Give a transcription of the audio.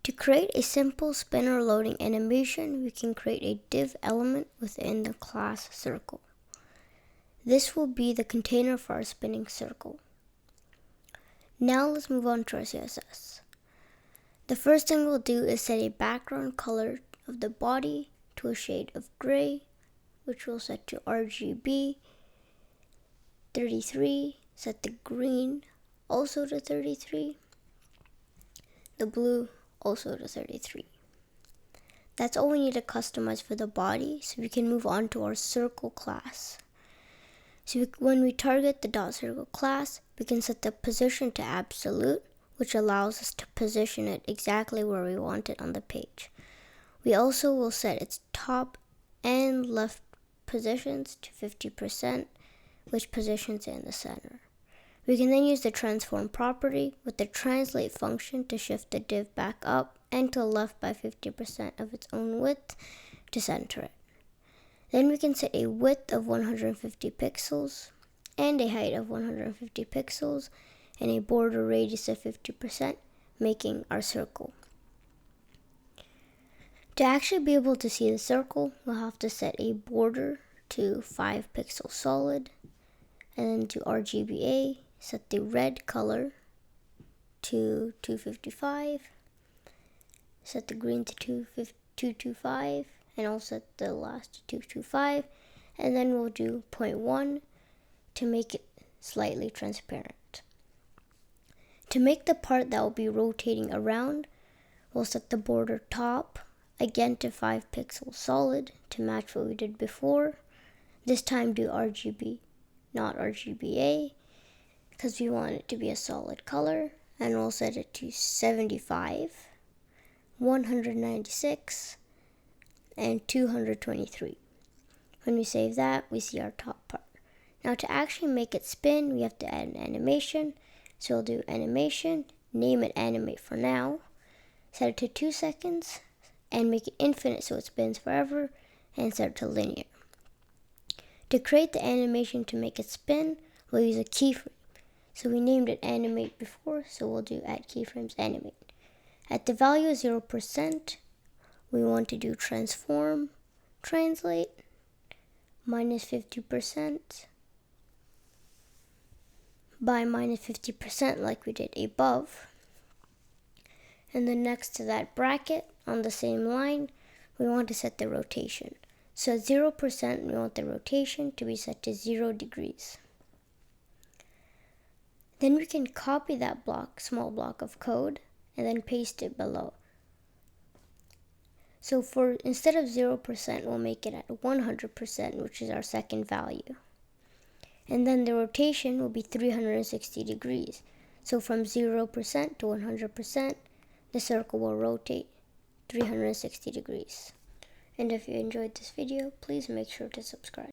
To create a simple spinner loading animation, we can create a div element within the class circle. This will be the container for our spinning circle. Now let's move on to our CSS. The first thing we'll do is set a background color of the body to a shade of gray, which we'll set to RGB 33. Set the green also to 33. The blue also to 33. That's all we need to customize for the body, so we can move on to our circle class. So when we target the .circle class, we can set the position to absolute, which allows us to position it exactly where we want it on the page. We also will set its top and left positions to 50%, which positions it in the center. We can then use the transform property with the translate function to shift the div back up and to the left by 50% of its own width to center it. Then we can set a width of 150 pixels and a height of 150 pixels and a border radius of 50%, making our circle. To actually be able to see the circle, we'll have to set a border to 5 pixels solid, and then to RGBA, set the red color to 255, set the green to 225, and I'll set the last to 225, and then we'll do 0.1 to make it slightly transparent. To make the part that will be rotating around, we'll set the border top again to 5 pixels solid to match what we did before. This time do RGB, not RGBA, because we want it to be a solid color, and we'll set it to 75, 196, and 223. When we save that, we see our top part. Now to actually make it spin, we have to add an animation. So we'll do animation, name it animate for now, set it to 2 seconds, and make it infinite so it spins forever, and set it to linear. To create the animation to make it spin, we'll use a keyframe. So we named it animate before, so we'll do add keyframes animate. At the value of 0%, we want to do transform, translate, minus 50% by minus 50% like we did above. And then next to that bracket, on the same line, we want to set the rotation. So at 0%, we want the rotation to be set to 0 degrees. Then we can copy that small block of code, and then paste it below. So instead of 0%, we'll make it at 100%, which is our second value. And then the rotation will be 360 degrees. So from 0% to 100%, the circle will rotate 360 degrees. And if you enjoyed this video, please make sure to subscribe.